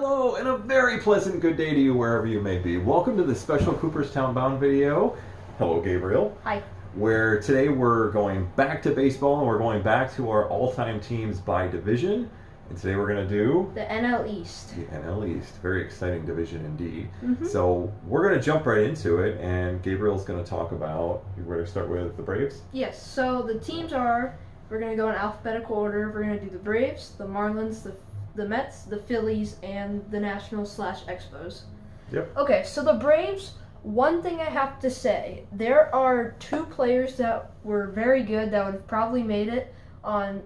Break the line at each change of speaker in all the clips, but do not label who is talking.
Hello, and a very pleasant good day to you wherever you may be. Welcome to this special Cooperstown Bound video. Hello, Gabriel.
Hi.
Where today we're going back to baseball and we're going back to our all-time teams by division. And today we're going to do
the NL East.
The NL East. Very exciting division indeed.
Mm-hmm.
So we're going to jump right into it, and Gabriel's going to talk about. You ready to start with the Braves?
Yes. So the teams are. We're going to go in alphabetical order. We're going to do the Braves, the Marlins, the Mets, the Phillies, and the Nationals/Expos.
Yep.
Okay, so the Braves, one thing I have to say, there are two players that were very good that would have probably made it on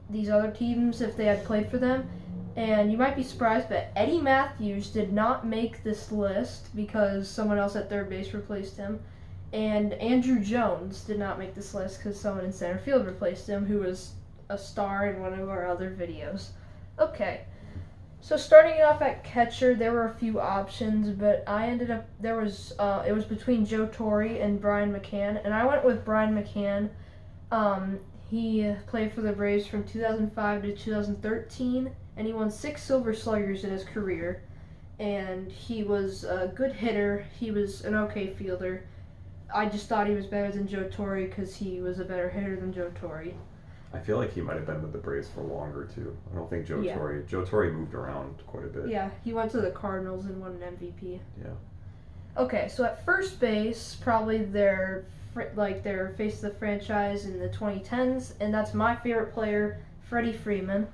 these other teams if they had played for them. And you might be surprised, but Eddie Matthews did not make this list because someone else at third base replaced him. And Andrew Jones did not make this list because someone in center field replaced him, who was a star in one of our other videos. Okay, so starting off at catcher, there were a few options, but I ended up, it was between Joe Torre and Brian McCann, and I went with Brian McCann. He played for the Braves from 2005 to 2013, and he won 6 Silver Sluggers in his career, and he was a good hitter. He was an okay fielder. I just thought he was better than Joe Torre because he was a better hitter than Joe Torre.
I feel like he might have been with the Braves for longer too. I don't think Joe Torre moved around quite a bit.
Yeah, he went to the Cardinals and won an MVP.
Yeah.
Okay, so at first base, probably their face of the franchise in the 2010s, and that's my favorite player, Freddie Freeman.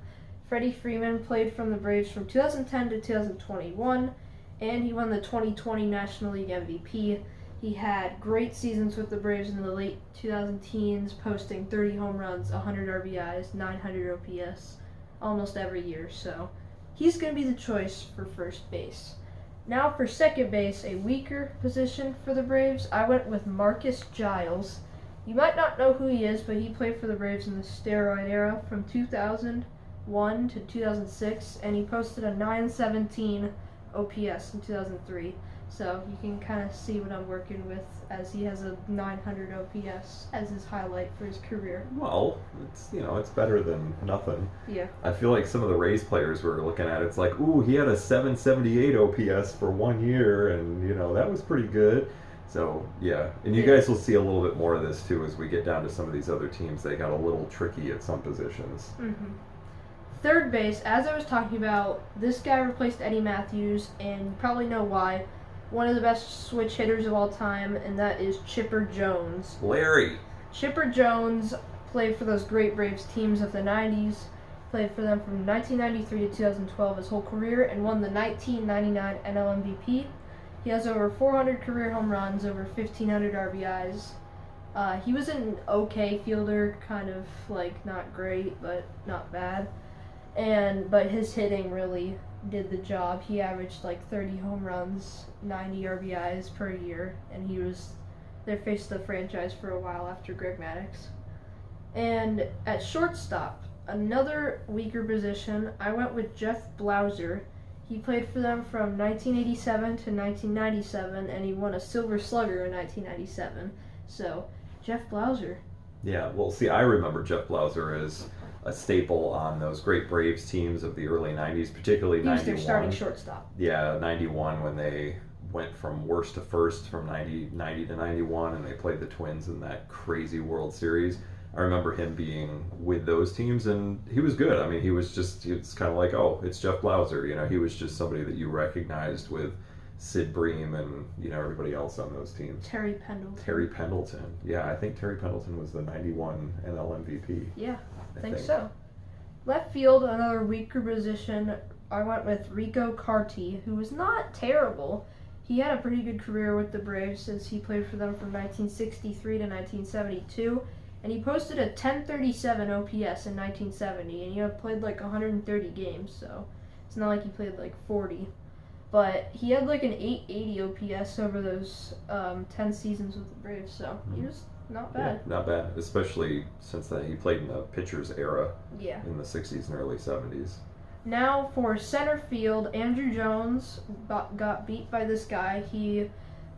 Freddie Freeman played from the Braves from 2010 to 2021, and he won the 2020 National League MVP. He had great seasons with the Braves in the late 2010s, posting 30 home runs, 100 RBIs, 900 OPS, almost every year. So he's going to be the choice for first base. Now for second base, a weaker position for the Braves, I went with Marcus Giles. You might not know who he is, but he played for the Braves in the steroid era from 2001 to 2006, and he posted a 917 OPS in 2003. So you can kind of see what I'm working with, as he has a 900 OPS as his highlight for his career.
Well, it's better than nothing.
Yeah.
I feel like some of the Rays players we're looking at, it's like, ooh, he had a 778 OPS for 1 year, and that was pretty good. So yeah, and you guys will see a little bit more of this too as we get down to some of these other teams. They got a little tricky at some positions.
Mm-hmm. Third base, as I was talking about, this guy replaced Eddie Matthews, and you probably know why. One of the best switch hitters of all time, and that is Chipper Jones.
Larry.
Chipper Jones played for those great Braves teams of the 90s, played for them from 1993 to 2012 his whole career, and won the 1999 NL MVP. He has over 400 career home runs, over 1,500 RBIs. He was an okay fielder, kind of not great, but not bad. But his hitting really did the job. He averaged 30 home runs, 90 RBIs per year, and he was their face of the franchise for a while after Greg Maddux. And at shortstop, another weaker position, I went with Jeff Blauser. He played for them from 1987 to 1997, and he won a Silver Slugger in 1997. So, Jeff Blauser.
Yeah, well, see, I remember Jeff Blauser as a staple on those great Braves teams of the early 90s, particularly 91.
He was their starting shortstop.
Yeah, 91 when they went from worst to first from 90 to 91, and they played the Twins in that crazy World Series. I remember him being with those teams, and he was good. I mean, it's kind of like, oh, it's Jeff Blauser. He was just somebody that you recognized with Sid Bream and everybody else on those teams.
Terry Pendleton.
Yeah, I think Terry Pendleton was the 91 NL MVP.
Yeah, I think so. Left field, another weaker position. I went with Rico Carty, who was not terrible. He had a pretty good career with the Braves since he played for them from 1963 to 1972, and he posted a 1037 OPS in 1970, and he had played 130 games, so it's not like he played 40. But he had an 880 OPS over those 10 seasons with the Braves, so he was not bad.
Yeah, not bad, especially since he played in the pitcher's era
Yeah.
in the 60s and early 70s.
Now for center field, Andrew Jones got beat by this guy. He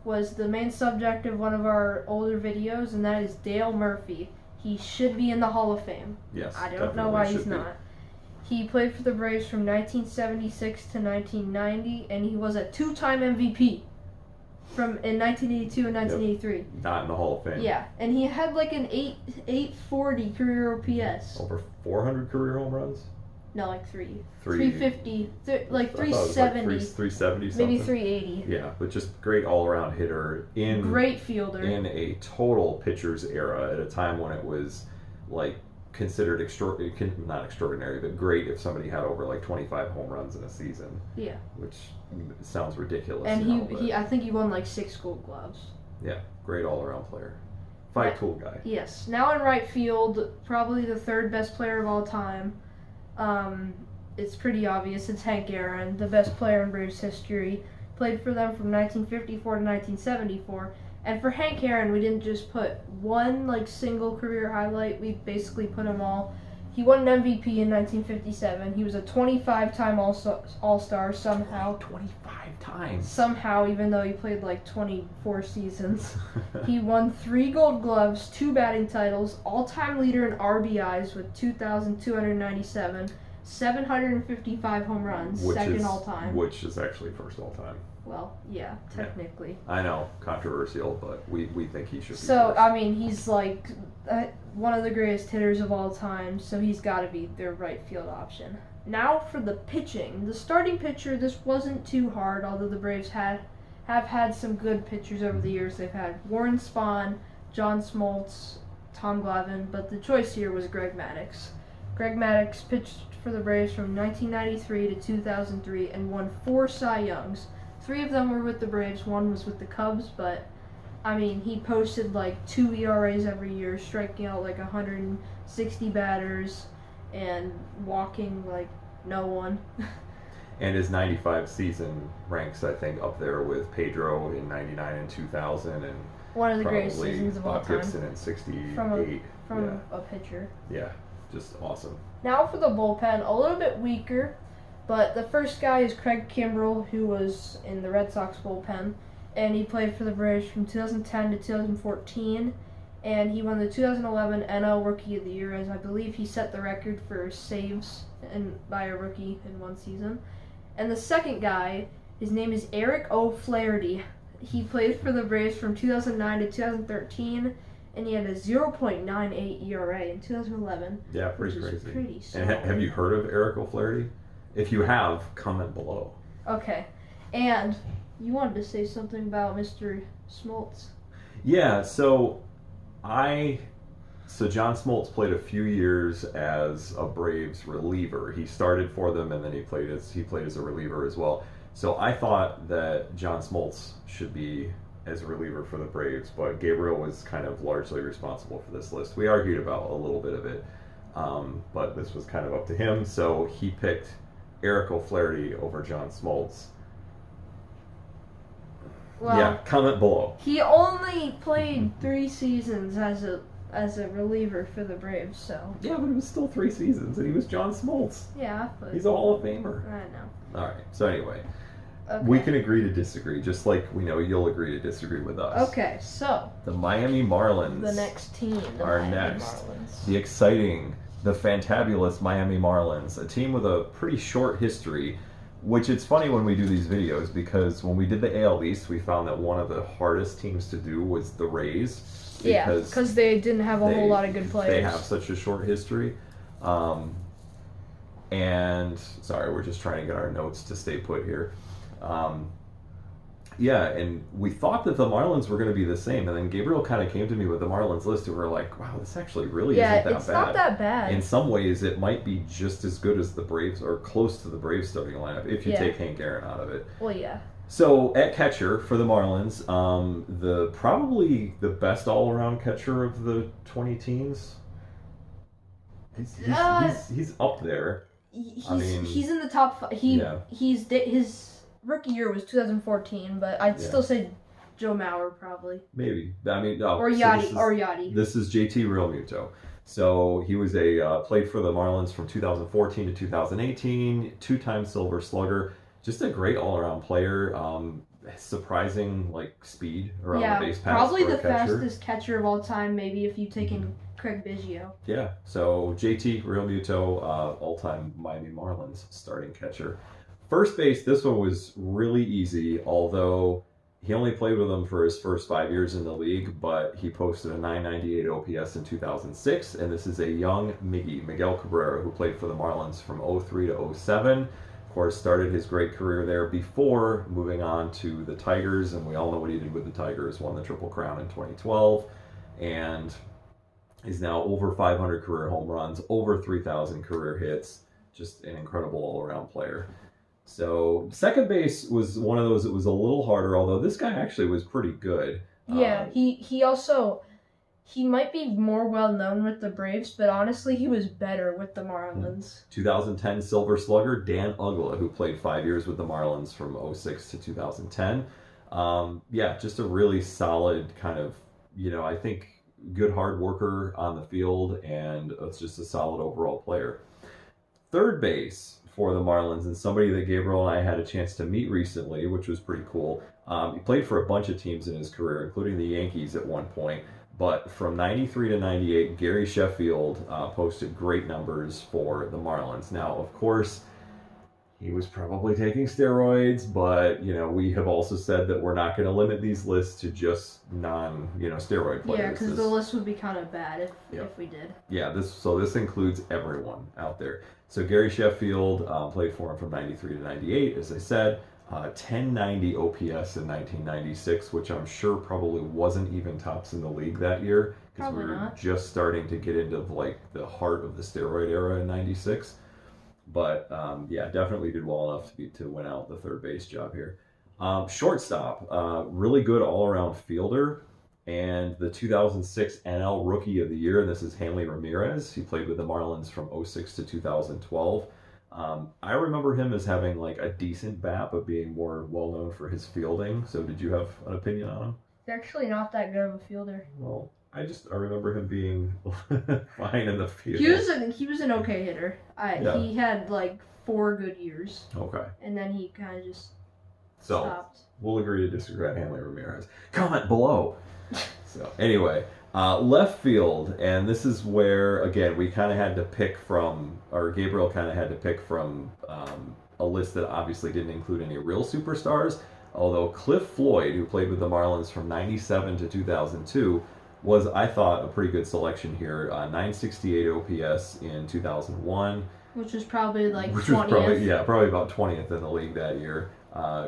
was the main subject of one of our older videos, and that is Dale Murphy. He should be in the Hall of Fame.
Yes,
I don't know why he's
be.
not. He played for the Braves from 1976 to 1990, and he was a two-time MVP in 1982 and 1983.
Yep. Not in the Hall of Fame.
Yeah, and he had like an 840 career OPS.
Over 400 career home runs?
No, like 350, like 370.
Like 370 something.
Maybe 380.
Yeah, but just great all-around hitter
great fielder
in a total pitcher's era at a time when it was like considered not extraordinary, but great if somebody had over like 25 home runs in a season.
Yeah.
Which sounds ridiculous.
And he I think he won like 6 Gold Gloves.
Yeah, great all-around player. Fight tool guy.
Yes. Now in right field, probably the third best player of all time. It's pretty obvious. It's Hank Aaron, the best player in Braves history. Played for them from 1954 to 1974. And for Hank Aaron, we didn't just put one like single career highlight. We basically put them all. He won an MVP in 1957. He was a 25-time All-Star somehow.
25 times.
Somehow, even though he played like 24 seasons. He won 3 Gold Gloves, 2 batting titles, all-time leader in RBIs with 2,297, 755 home runs, second all-time.
Which is actually first all-time.
Well, yeah, technically.
Yeah. I know, controversial, but we think he should be
So,
first.
I mean, he's like one of the greatest hitters of all time, so he's got to be their right field option. Now for the pitching. The starting pitcher, this wasn't too hard, although the Braves have had some good pitchers over the years. They've had Warren Spahn, John Smoltz, Tom Glavine, but the choice here was Greg Maddux. Greg Maddux pitched for the Braves from 1993 to 2003 and won 4 Cy Youngs. 3 of them were with the Braves, 1 was with the Cubs, but I mean, he posted like 2 ERAs every year, striking out like 160 batters and walking like no one.
And his 95 season ranks, I think, up there with Pedro in 99 and 2000, and
one of the greatest seasons of all
Bob
time.
Gibson in 68.
From a pitcher.
Yeah, just awesome.
Now for the bullpen, a little bit weaker, but the first guy is Craig Kimbrell, who was in the Red Sox bullpen, and he played for the Braves from 2010 to 2014, and he won the 2011 NL Rookie of the Year, as I believe he set the record for saves by a rookie in one season. And the second guy, his name is Eric O'Flaherty. He played for the Braves from 2009 to 2013, and he had a 0.98 ERA in 2011.
Yeah, pretty crazy.
Pretty
and have you heard of Eric O'Flaherty? If you have, comment below.
Okay. And you wanted to say something about Mr. Smoltz.
Yeah, so John Smoltz played a few years as a Braves reliever. He started for them, and then he played as a reliever as well. So I thought that John Smoltz should be as a reliever for the Braves, but Gabriel was kind of largely responsible for this list. We argued about a little bit of it, but this was kind of up to him. So he picked Eric O'Flaherty over John Smoltz.
Well,
yeah, comment below.
He only played 3 seasons as a reliever for the Braves, so.
Yeah, but it was still 3 seasons, and he was John Smoltz.
Yeah, but
he's a Hall of Famer.
I know.
All right. So anyway,
okay.
We can agree to disagree, just like we know you'll agree to disagree with us.
Okay, so
the Miami Marlins.
The next team.
The exciting, the fantabulous Miami Marlins, a team with a pretty short history. Which it's funny when we do these videos, because when we did the AL East, we found that one of the hardest teams to do was the Rays.
Yeah, because they didn't have a whole lot of good players.
They have such a short history. And, sorry, we're just trying to get our notes to stay put here. Yeah, and we thought that the Marlins were going to be the same, and then Gabriel kind of came to me with the Marlins list, and we were like, wow, this actually really isn't that bad.
Yeah, it's not that bad.
In some ways, it might be just as good as the Braves, or close to the Braves starting lineup, if you take Hank Aaron out of it.
Well, yeah.
So, at catcher for the Marlins, probably the best all-around catcher of the 20 teens. He's up there.
He's in the top 5. His rookie year was 2014, but I'd still say Joe Mauer probably.
Maybe.
Or Yachty.
This is JT Realmuto. So he was played for the Marlins from 2014 to 2018, 2-time Silver Slugger. Just a great all-around player. surprising like speed around the
Yeah,
base paths
probably
for
the
a catcher.
fastest catcher of all time. Maybe if you taken Craig Biggio.
Yeah, so JT Real Muto, all-time Miami Marlins starting catcher. First base, this one was really easy, although he only played with them for his first 5 years in the league, but he posted a 998 OPS in 2006, and this is a young Miguel Cabrera, who played for the Marlins from '03 to '07. Of course, started his great career there before moving on to the Tigers, and we all know what he did with the Tigers, won the Triple Crown in 2012, and he's now over 500 career home runs, over 3,000 career hits, just an incredible all-around player. So second base was one of those that was a little harder, although this guy actually was pretty good.
Yeah, he also he might be more well known with the Braves, but honestly, he was better with the Marlins.
2010 Silver Slugger Dan Uggla, who played 5 years with the Marlins from '06 to 2010. Yeah, just a really solid kind of, I think good hard worker on the field, and it's just a solid overall player. Third base for the Marlins, and somebody that Gabriel and I had a chance to meet recently, which was pretty cool. He played for a bunch of teams in his career, including the Yankees at one point. But from '93 to '98, Gary Sheffield posted great numbers for the Marlins. Now, of course, he was probably taking steroids, but we have also said that we're not going to limit these lists to just steroid players.
Yeah, because the list would be kind of bad if we did.
Yeah, this includes everyone out there. So Gary Sheffield played for him from '93 to '98, as I said. 1090 OPS in 1996, which I'm sure probably wasn't even tops in the league that year, because we were just starting to get into like the heart of the steroid era in '96. But yeah, definitely did well enough to win out the third base job here. Shortstop, really good all-around fielder, and the 2006 NL Rookie of the Year, and this is Hanley Ramirez. He played with the Marlins from '06 to 2012. I remember him as having like a decent bat, but being more well known for his fielding. So did you have an opinion on him?
He's actually not that good of a fielder.
Well, I remember him being fine in the field.
He was an okay hitter. He had like 4 good years.
Okay.
And then he kind of just stopped.
We'll agree to disagree on Hanley Ramirez. Comment below. So anyway, left field, and this is where again we kind of had to pick from, or Gabriel kind of had to pick from a list that obviously didn't include any real superstars. Although Cliff Floyd, who played with the Marlins from '97 to 2002, was, I thought, a pretty good selection here. 968 OPS in 2001.
Which was probably like 20th.
Probably about 20th in the league that year.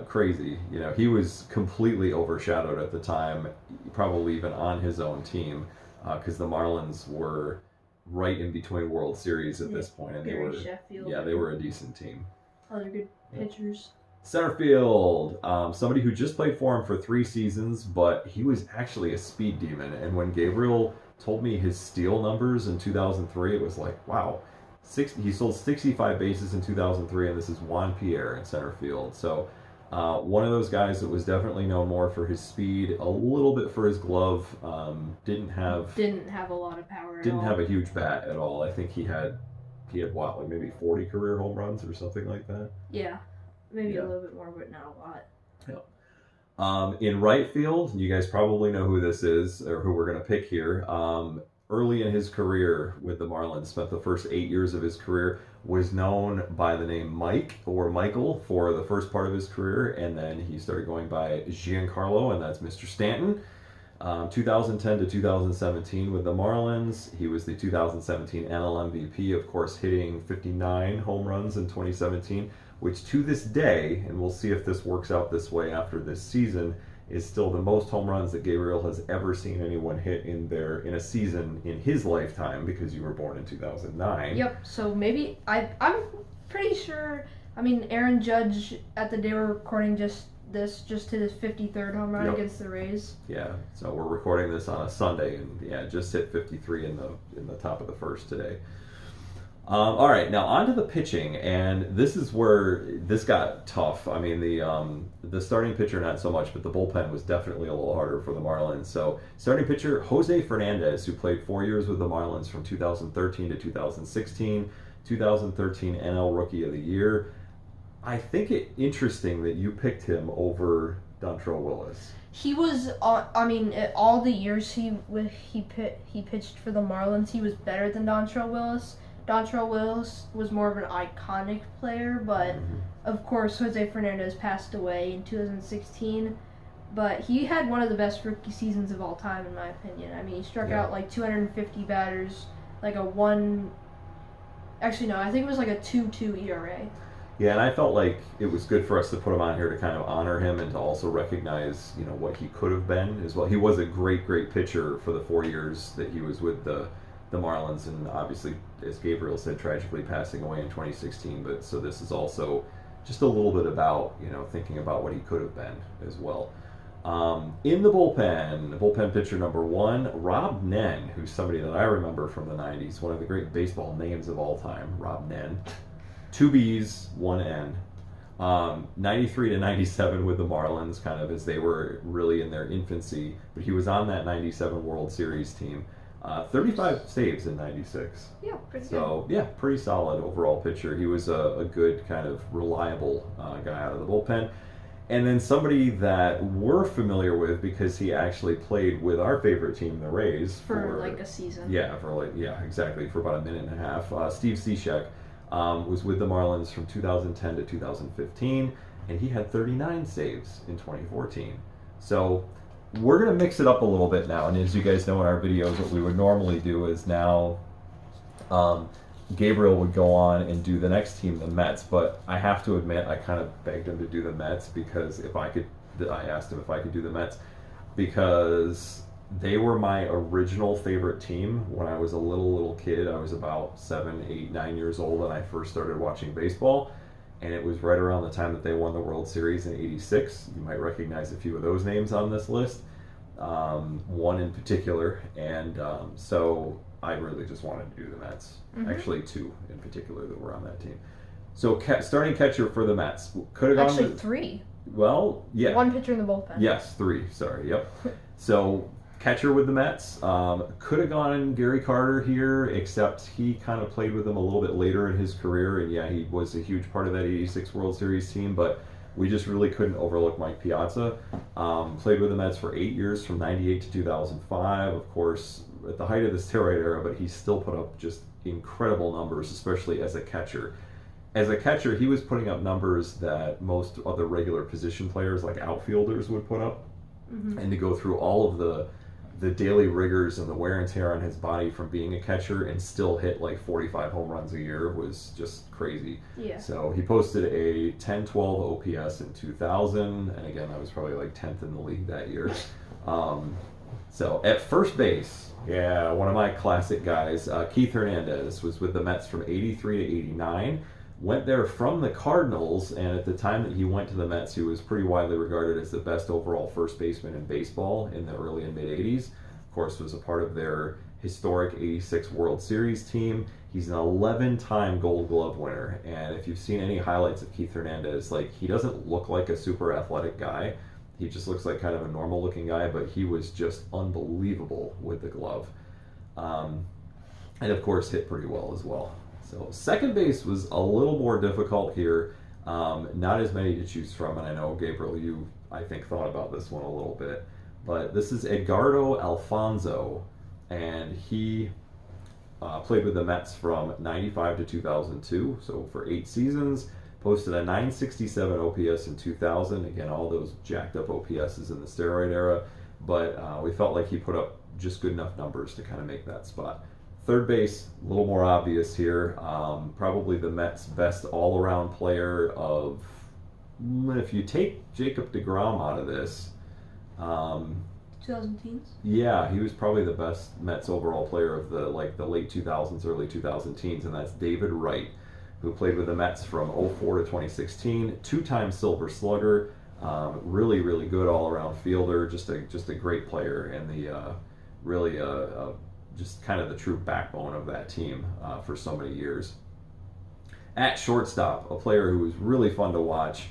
Crazy. He was completely overshadowed at the time, probably even on his own team, because the Marlins were right in between World Series at this point, and they were a decent team.
Other good pitchers.
Center field, somebody who just played for him for 3 seasons, but he was actually a speed demon. And when Gabriel told me his steal numbers in 2003, it was like, wow. He sold 65 bases in 2003, and this is Juan Pierre in center field. So one of those guys that was definitely known more for his speed, a little bit for his glove. Didn't have
a lot of power.
Didn't have a huge bat at all. I think he had what, like maybe 40 career home runs or something like that.
Yeah. Maybe a little bit more, but not a lot.
Yeah. In right field, you guys probably know who this is, or who we're going to pick here. Early in his career with the Marlins, spent the first 8 years of his career, was known by the name Mike or Michael for the first part of his career, and then he started going by Giancarlo, and that's Mr. Stanton. 2010 to 2017 with the Marlins. He was the 2017 NL MVP, of course, hitting 59 home runs in 2017, which to this day, and we'll see if this works out this way after this season, is still the most home runs that Gabriel has ever seen anyone hit in a season in his lifetime, because you were born in 2009.
Yep, so maybe, I'm pretty sure, Aaron Judge, at the day we're recording just hit his 53rd home run against the Rays. Yeah, so we're recording this on a Sunday, and just hit 53 in the top of the first today. All right, now on to the pitching, and this is where this got tough. The starting pitcher not so much, but the bullpen was definitely a little harder for the Marlins. So starting pitcher Jose Fernandez, who played 4 years with the Marlins from 2013 to 2016, 2013 NL Rookie of the Year. I think it interesting that you picked him over
Dontrelle Willis?
He was, I mean, all the years he pitched for the Marlins, he was better than Dontrelle Willis. Dontrelle Willis was more of an iconic player, but of course Jose Fernandez passed away in 2016. But he had one of the best rookie seasons of all time, in my opinion. I mean, he struck out like 250 batters, like a one. Actually, no, I think it was like a 2.2 ERA.
Yeah, and I felt like it was good for us to put him on here to kind of honor him and to also recognize, what he could have been as well. He was a great, great pitcher for the 4 years that he was with the Marlins, and obviously, as Gabriel said, tragically passing away in 2016. But so this is also just a little bit about, thinking about what he could have been as well. In the bullpen pitcher number 1, Rob Nen, who's somebody that I remember from the 90s, one of the great baseball names of all time, Rob Nen. 2 B's, 1 N. 93 to 97 with the Marlins, kind of as they were really in their infancy. But he was on that 97 World Series team. 35 saves in 96.
Yeah, pretty good.
So, yeah, pretty solid overall pitcher. He was a good kind of reliable guy out of the bullpen. And then somebody that we're familiar with because he actually played with our favorite team, the Rays.
For like a season.
Yeah, exactly, for about a minute and a half. Steve Cishek. Was with the Marlins from 2010 to 2015, and he had 39 saves in 2014. So we're going to mix it up a little bit now, and as you guys know in our videos, what we would normally do is now Gabriel would go on and do the next team, the Mets, but I have to admit I kind of begged him to do the Mets because I asked him if I could do the Mets because they were my original favorite team when I was a little kid. I was about 7, 8, 9 years old when I first started watching baseball, and it was right around the time that they won the World Series in '86. You might recognize a few of those names on this list, one in particular, and so I really just wanted to do the Mets. Actually, 2 in particular that were on that team. So starting catcher for the Mets could have gone.
Actually, 3.
Well, yeah.
1 pitcher in the bullpen.
Yes, 3. Sorry. Yep. So. Catcher with the Mets. Could have gone Gary Carter here, except he kind of played with them a little bit later in his career, and yeah, he was a huge part of that '86 World Series team, but we just really couldn't overlook Mike Piazza. Played with the Mets for 8 years, from '98 to 2005, of course, at the height of the steroid era, but he still put up just incredible numbers, especially as a catcher. As a catcher, he was putting up numbers that most other regular position players, like outfielders, would put up, and to go through all of the daily rigors and the wear and tear on his body from being a catcher and still hit like 45 home runs a year was just crazy.
Yeah.
So he posted a 10-12 OPS in 2000, and again, I was probably like 10th in the league that year. So at first base, yeah, one of my classic guys, Keith Hernandez, was with the Mets from '83 to '89. Went there from the Cardinals, and at the time that he went to the Mets, he was pretty widely regarded as the best overall first baseman in baseball in the early and mid-'80s. Of course, was a part of their historic '86 World Series team. He's an 11-time Gold Glove winner, and if you've seen any highlights of Keith Hernandez, like, he doesn't look like a super athletic guy. He just looks like kind of a normal-looking guy, but he was just unbelievable with the glove. And of course, hit pretty well as well. So second base was a little more difficult here. Not as many to choose from, and I know, Gabriel, you, I think, thought about this one a little bit. But this is Edgardo Alfonso, and he played with the Mets from '95 to 2002, so for 8 seasons. Posted a 967 OPS in 2000. Again, all those jacked up OPSs in the steroid era, but we felt like he put up just good enough numbers to kind of make that spot. Third base, a little more obvious here. Probably the Mets' best all-around player of, if you take Jacob deGrom out of this,
2010s?
Yeah, he was probably the best Mets overall player of the late 2000s, early 2010s, and that's David Wright, who played with the Mets from '04 to 2016, 2-time Silver Slugger, really, really good all-around fielder, just a great player, and the really just kind of the true backbone of that team for so many years. At shortstop, a player who was really fun to watch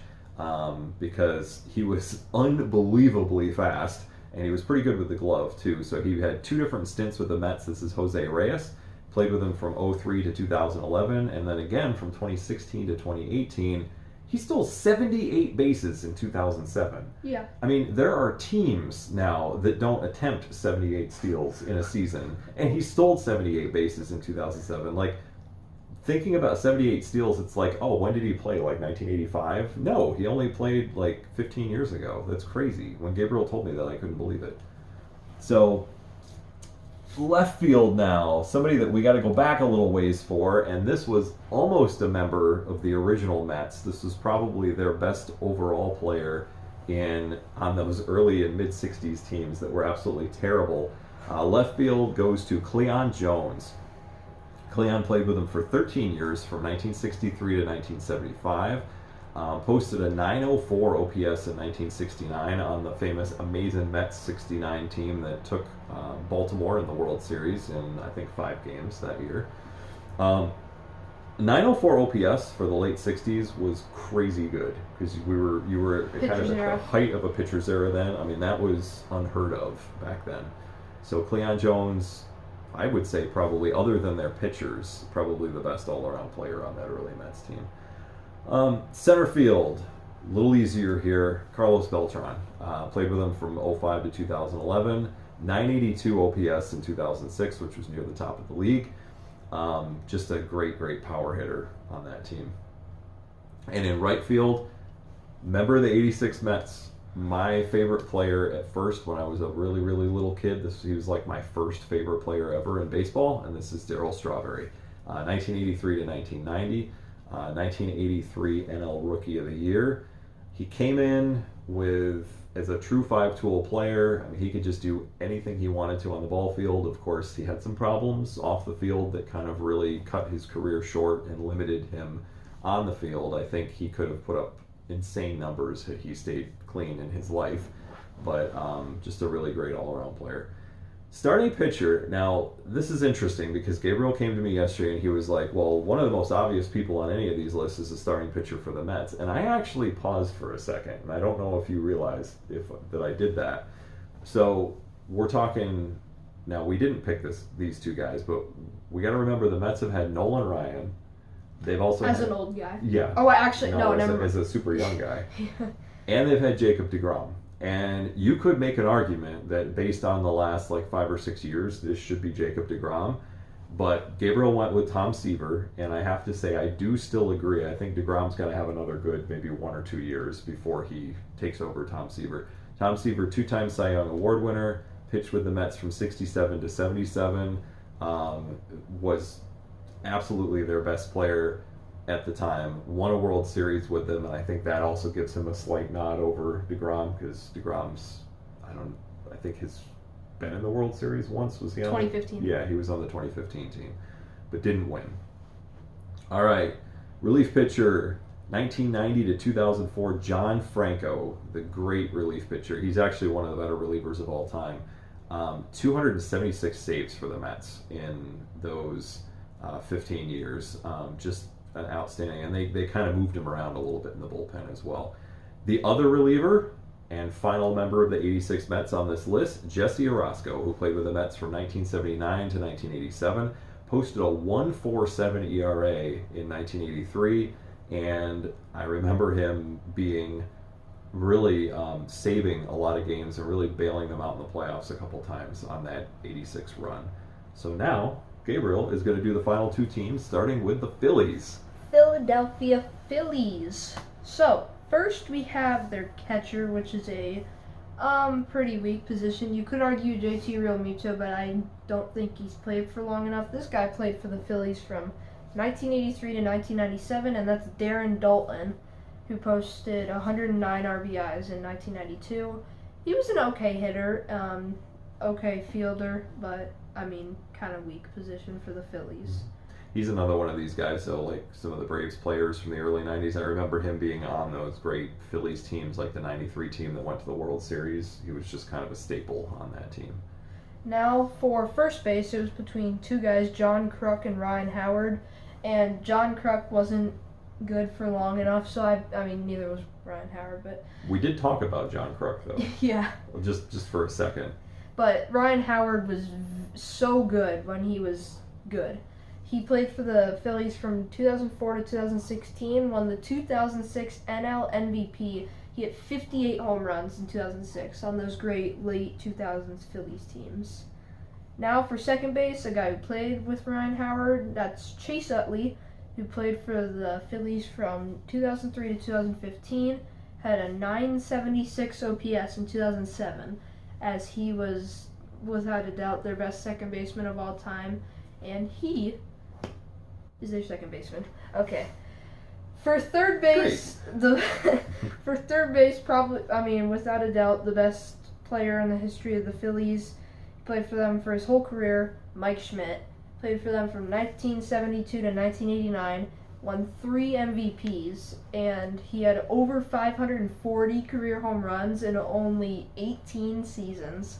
because he was unbelievably fast, and he was pretty good with the glove too. So he had 2 different stints with the Mets. This is Jose Reyes. Played with him from '03 to 2011, and then again from 2016 to 2018. He stole 78 bases in 2007.
Yeah.
I mean, there are teams now that don't attempt 78 steals in a season, and he stole 78 bases in 2007. Like, thinking about 78 steals, it's like, oh, when did he play? Like 1985? No, he only played like 15 years ago. That's crazy. When Gabriel told me that, I couldn't believe it. So, left field now, somebody that we got to go back a little ways for, and this was almost a member of the original Mets. This was probably their best overall player on those early and mid 60s teams that were absolutely terrible. Left field goes to Cleon Jones. Cleon played with him for 13 years, from 1963 to 1975. Posted a 904 OPS in 1969 on the famous Amazing Mets 69 team that took Baltimore in the World Series in, I think, 5 games that year. 904 OPS for the late 60s was crazy good, because you were kind of at the height of a pitcher's era then. I mean, that was unheard of back then. So Cleon Jones, I would say, probably, other than their pitchers, probably the best all-around player on that early Mets team. Center field, a little easier here. Carlos Beltran played with him from 05 to 2011. 982 OPS in 2006, which was near the top of the league. Just a great power hitter on that team. And in right field, member of the 86 Mets. My favorite player at first, when I was a really little kid, he was like my first favorite player ever in baseball, and this is Darryl Strawberry. 1983 to 1990. 1983 NL Rookie of the Year. He came in as a true 5-tool player. I mean, he could just do anything he wanted to on the ball field. Of course, he had some problems off the field that kind of really cut his career short and limited him on the field. I think he could have put up insane numbers had he stayed clean in his life, but just a really great all-around player. Starting pitcher, now this is interesting because Gabriel came to me yesterday and he was like, well, one of the most obvious people on any of these lists is a starting pitcher for the Mets. And I actually paused for a second, and I don't know if you realize that I did that. So we're talking, now we didn't pick these two guys, but we got to remember the Mets have had Nolan Ryan. They've also
an old guy.
Yeah.
Oh, actually, no, never mind.
As a super young guy. And they've had Jacob deGrom. And you could make an argument that based on the last 5 or 6 years, this should be Jacob deGrom. But Gabriel went with Tom Seaver, and I have to say I do still agree. I think deGrom's got to have another good maybe 1 or 2 years before he takes over Tom Seaver. Tom Seaver, 2-time Cy Young Award winner, pitched with the Mets from 67 to 77, was absolutely their best player at the time, won a World Series with them, and I think that also gives him a slight nod over deGrom, because deGrom's, I think has been in the World Series once. Was he on
2015?
Yeah, he was on the 2015 team, but didn't win. All right, relief pitcher, 1990 to 2004, John Franco, the great relief pitcher. He's actually one of the better relievers of all time. 276 saves for the Mets in those 15 years. Just an outstanding, and they kind of moved him around a little bit in the bullpen as well. The other reliever and final member of the 86 Mets on this list, Jesse Orosco, who played with the Mets from 1979 to 1987, posted a 1.47 ERA in 1983, and I remember him being really saving a lot of games and really bailing them out in the playoffs a couple times on that 86 run. So now Gabriel is going to do the final 2 teams, starting with the Phillies.
Philadelphia Phillies. So, first we have their catcher, which is a pretty weak position. You could argue JT Realmuto, but I don't think he's played for long enough. This guy played for the Phillies from 1983 to 1997, and that's Darren Daulton, who posted 109 RBIs in 1992. He was an okay hitter, okay fielder, but kind of weak position for the Phillies.
He's another one of these guys, though, like some of the Braves players from the early 90s. I remember him being on those great Phillies teams, like the 93 team that went to the World Series. He was just kind of a staple on that team.
Now, for first base, it was between 2 guys, John Kruk and Ryan Howard. And John Kruk wasn't good for long enough, so neither was Ryan Howard, but...
We did talk about John Kruk, though.
Yeah.
Just for a second.
But Ryan Howard was so good when he was good. He played for the Phillies from 2004 to 2016, won the 2006 NL MVP. He hit 58 home runs in 2006 on those great late 2000s Phillies teams. Now for second base, a guy who played with Ryan Howard, that's Chase Utley, who played for the Phillies from 2003 to 2015, had a 976 OPS in 2007, as he was without a doubt their best second baseman of all time, and he is their second baseman. Okay. For third base, probably, without a doubt, the best player in the history of the Phillies. Played for them for his whole career, Mike Schmidt. Played for them from 1972 to 1989, won 3 MVPs, and he had over 540 career home runs in only 18 seasons,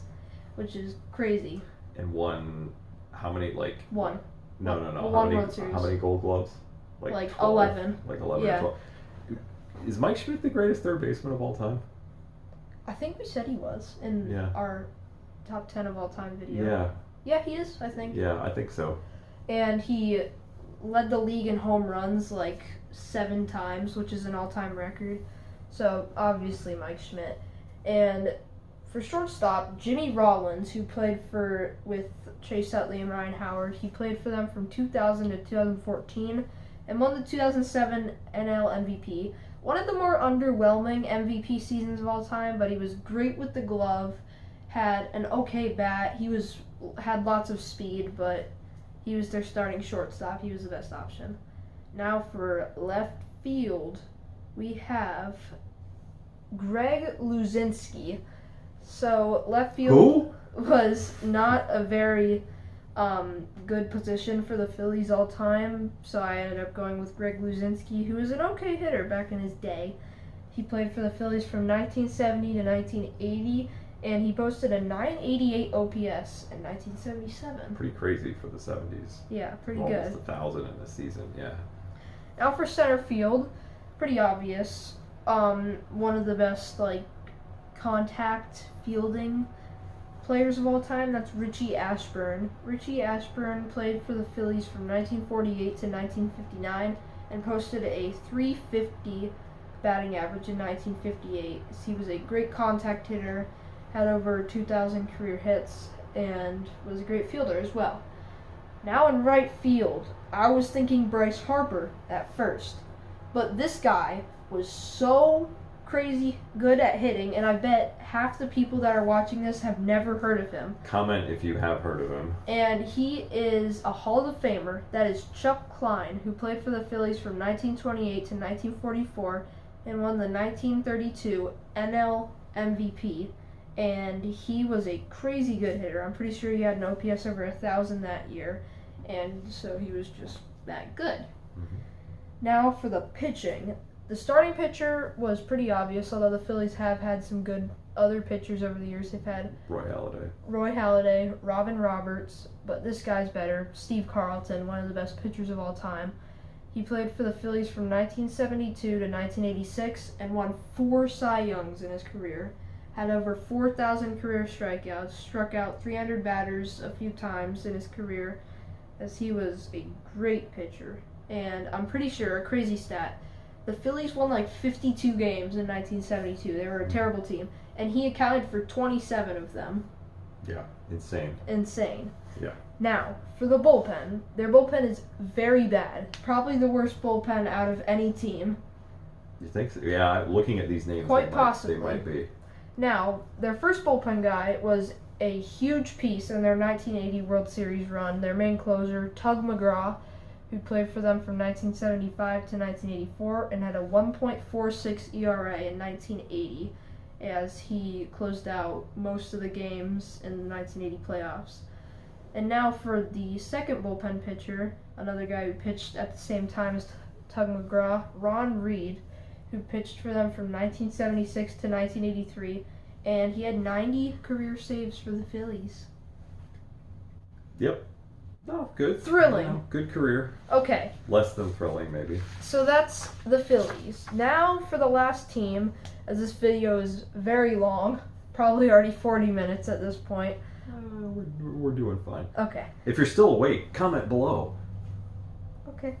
which is crazy.
And won how many, like...
One.
No.
One World Series.
How many Gold Gloves?
Like
12?
11.
Like 11
Yeah.
or 12. Is Mike Schmidt the greatest third baseman of all time?
I think we said he was in our top 10 of all time video.
Yeah.
Yeah, he is, I think.
Yeah, I think so.
And he led the league in home runs like 7 times, which is an all-time record. So, obviously Mike Schmidt. And for shortstop, Jimmy Rollins, who played with Chase Utley and Ryan Howard, he played for them from 2000 to 2014 and won the 2007 NL MVP. One of the more underwhelming MVP seasons of all time, but he was great with the glove, had an okay bat. He had lots of speed, but he was their starting shortstop. He was the best option. Now for left field, we have Greg Luzinski. So left field was not a very good position for the Phillies all time, so I ended up going with Greg Luzinski, who was an okay hitter back in his day. He played for the Phillies from 1970 to 1980, and he posted a 988 OPS in 1977.
Pretty crazy for the 70s.
Yeah, pretty
Almost
good.
1,000 in this season, yeah.
Now for center field, pretty obvious. One of the best contact fielding players of all time, that's Richie Ashburn. Richie Ashburn played for the Phillies from 1948 to 1959 and posted a .350 batting average in 1958. He was a great contact hitter, had over 2,000 career hits, and was a great fielder as well. Now in right field, I was thinking Bryce Harper at first, but this guy was so crazy good at hitting, and I bet half the people that are watching this have never heard of him.
Comment if you have heard of him.
And he is a Hall of Famer. That is Chuck Klein, who played for the Phillies from 1928 to 1944 and won the 1932 NL MVP. And he was a crazy good hitter. I'm pretty sure he had an OPS over 1,000 that year, and so he was just that good.
Mm-hmm.
Now for the pitching. The starting pitcher was pretty obvious, although the Phillies have had some good other pitchers over the years. They've had Roy Halladay, Robin Roberts, but this guy's better. Steve Carlton, one of the best pitchers of all time. He played for the Phillies from 1972 to 1986 and won 4 Cy Youngs in his career. Had over 4,000 career strikeouts, struck out 300 batters a few times in his career, as he was a great pitcher. And I'm pretty sure, a crazy stat, the Phillies won 52 games in 1972. They were a terrible team, and he accounted for 27 of them.
Yeah, insane. Yeah.
Now, for the bullpen, their bullpen is very bad. Probably the worst bullpen out of any team.
You think so? Yeah, looking at these names,
Possibly.
They might be.
Now, their first bullpen guy was a huge piece in their 1980 World Series run. Their main closer, Tug McGraw, who played for them from 1975 to 1984 and had a 1.46 ERA in 1980, as he closed out most of the games in the 1980 playoffs. And now for the second bullpen pitcher, another guy who pitched at the same time as Tug McGraw, Ron Reed, who pitched for them from 1976 to 1983, and he had 90 career saves for the Phillies.
Yep. No, good.
Thrilling.
No, good career.
Okay.
Less than thrilling, maybe.
So that's the Phillies. Now for the last team, as this video is very long, probably already 40 minutes at this point.
We're doing fine.
Okay.
If you're still awake, comment below.
Okay.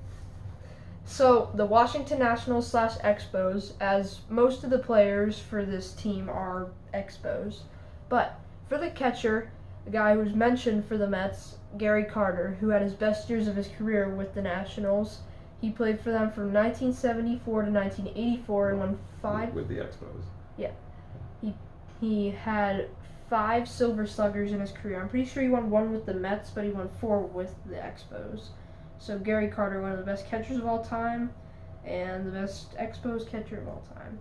So the Washington Nationals / Expos, as most of the players for this team are Expos, but for the catcher, the guy who was mentioned for the Mets, Gary Carter, who had his best years of his career with the Nationals. He played for them from 1974 to 1984 and won five.
With the Expos.
Yeah. He had 5 Silver Sluggers in his career. I'm pretty sure he won 1 with the Mets, but he won 4 with the Expos. So Gary Carter, one of the best catchers of all time, and the best Expos catcher of all time.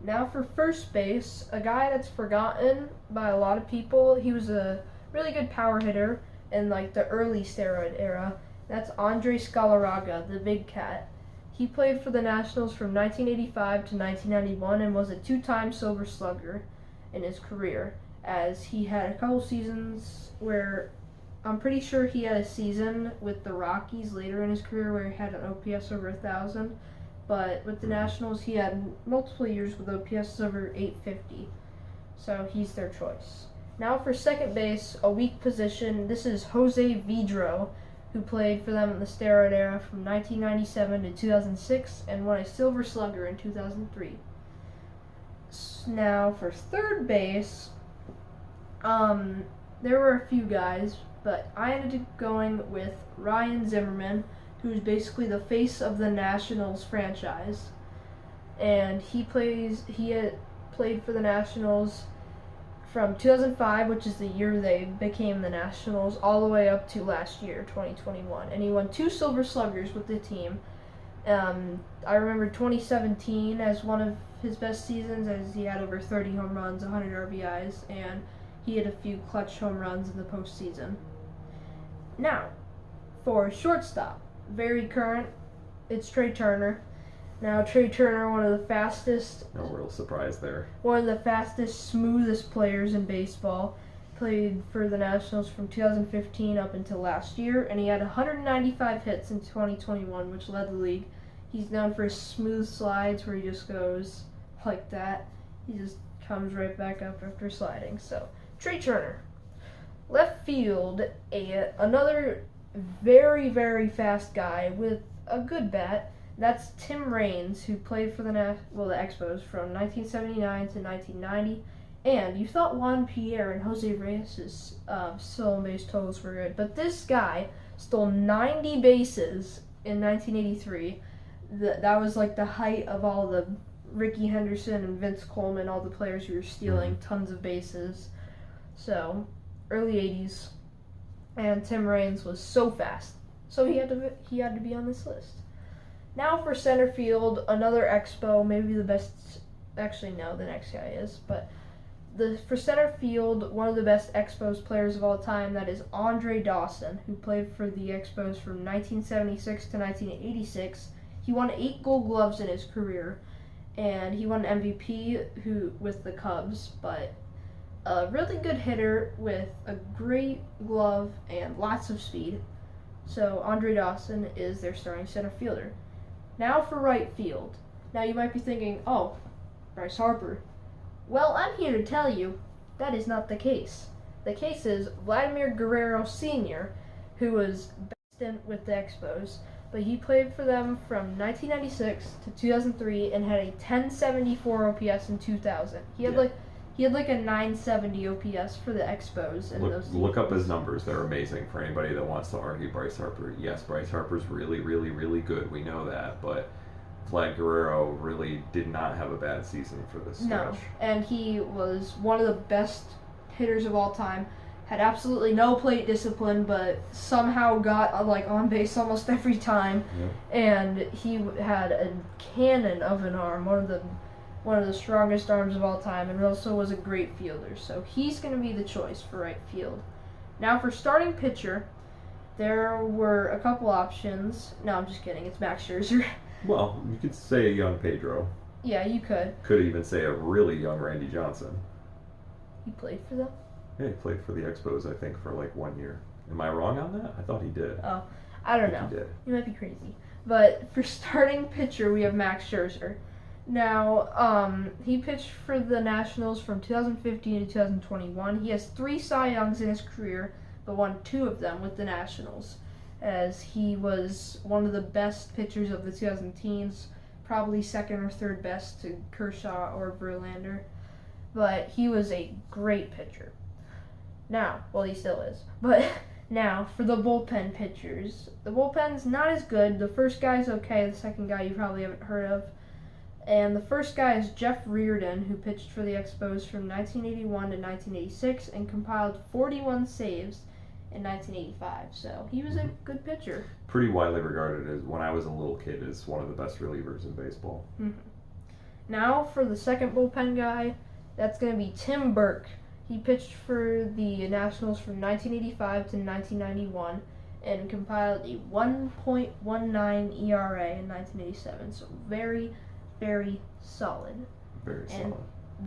Now for first base, a guy that's forgotten by a lot of people. He was a really good power hitter in like the early steroid era. That's Andre Scalaraga, the big cat. He played for the Nationals from 1985 to 1991 and was a 2-time Silver Slugger in his career, as he had a couple seasons where I'm pretty sure he had a season with the Rockies later in his career where he had an OPS over 1,000, but with the Nationals he had multiple years with OPS over 850, so he's their choice. Now for second base, a weak position, this is Jose Vidro, who played for them in the steroid era from 1997 to 2006 and won a Silver Slugger in 2003. Now for third base, there were a few guys, but I ended up going with Ryan Zimmerman, who's basically the face of the Nationals franchise. And he had played for the Nationals from 2005, which is the year they became the Nationals, all the way up to last year, 2021. And he won 2 Silver Sluggers with the team. I remember 2017 as one of his best seasons, as he had over 30 home runs, 100 RBIs, and he had a few clutch home runs in the postseason. Now, for shortstop, very current, it's Trey Turner. Now, Trey Turner, one of the fastest...
No real surprise there.
One of the fastest, smoothest players in baseball. Played for the Nationals from 2015 up until last year, and he had 195 hits in 2021, which led the league. He's known for his smooth slides where he just goes like that. He just comes right back up after sliding. So, Trey Turner. Left field, another very, very fast guy with a good bat. That's Tim Raines, who played for the Expos from 1979 to 1990. And you thought Juan Pierre and Jose Reyes' stolen base totals were good, but this guy stole 90 bases in 1983. That was like the height of all the Ricky Henderson and Vince Coleman, all the players who were stealing tons of bases. So, early 80s, and Tim Raines was so fast, so he had to be on this list. Now for center field, another Expo, maybe the best. Actually, no, the next guy is, but for center field, one of the best Expos players of all time, that is Andre Dawson, who played for the Expos from 1976 to 1986. He won 8 Gold Gloves in his career, and he won MVP with the Cubs, but a really good hitter with a great glove and lots of speed. So Andre Dawson is their starting center fielder. Now for right field. Now you might be thinking, oh, Bryce Harper. Well, I'm here to tell you that is not the case. The case is Vladimir Guerrero Sr., who was best with the Expos, but he played for them from 1996 to 2003 and had a 1074 OPS in 2000. He had like a 970 OPS for the Expos.
Look up his numbers. They're amazing for anybody that wants to argue Bryce Harper. Yes, Bryce Harper's really, really, really good. We know that. But Vlad Guerrero really did not have a bad season for this stretch.
No, and he was one of the best hitters of all time. Had absolutely no plate discipline, but somehow got on base almost every time.
Yeah.
And he had a cannon of an arm, one of the strongest arms of all time, and also was a great fielder. So he's going to be the choice for right field. Now for starting pitcher, there were a couple options. No, I'm just kidding. It's Max Scherzer.
Well, you could say a young Pedro.
Yeah, you could.
Could even say a really young Randy Johnson.
He played for them?
Yeah, he played for the Expos, I think, for like 1 year. Am I wrong on that? I thought he did.
Oh, I don't know.
He did.
You might be crazy. But for starting pitcher, we have Max Scherzer. Now, he pitched for the Nationals from 2015 to 2021. He has 3 Cy Youngs in his career, but won 2 of them with the Nationals. as he was one of the best pitchers of the 2010s, probably second or third best to Kershaw or Verlander. But he was a great pitcher. Now, well, he still is. But now, for the bullpen pitchers. The bullpen's not as good. The first guy's okay. The second guy you probably haven't heard of. And the first guy is Jeff Reardon, who pitched for the Expos from 1981 to 1986 and compiled 41 saves in 1985. So he was a good pitcher.
Pretty widely regarded as, when I was a little kid, as one of the best relievers in baseball.
Mm-hmm. Now for the second bullpen guy, that's going to be Tim Burke. He pitched for the Nationals from 1985 to 1991 and compiled a 1.19 ERA in 1987. So very, very solid.
Very solid.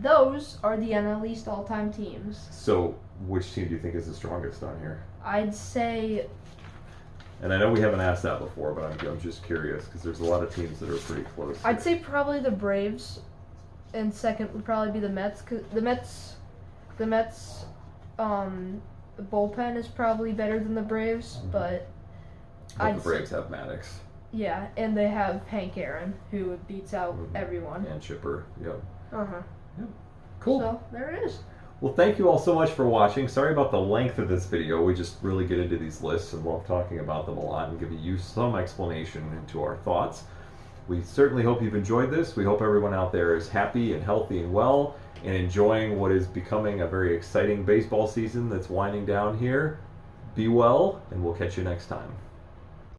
Those are the NL East all-time teams.
So, which team do you think is the strongest on here?
I'd say...
And I know we haven't asked that before, but I'm just curious, because there's a lot of teams that are pretty close.
I'd say probably the Braves, and second would probably be the Mets. 'Cause the Mets bullpen is probably better than the Braves, but
the Braves have Maddox.
Yeah, and they have Hank Aaron, who beats out everyone.
And Chipper, yep.
Uh-huh.
Yep. Cool.
So, there it is.
Well, thank you all so much for watching. Sorry about the length of this video. We just really get into these lists and love talking about them a lot and giving you some explanation into our thoughts. We certainly hope you've enjoyed this. We hope everyone out there is happy and healthy and well and enjoying what is becoming a very exciting baseball season that's winding down here. Be well, and we'll catch you next time.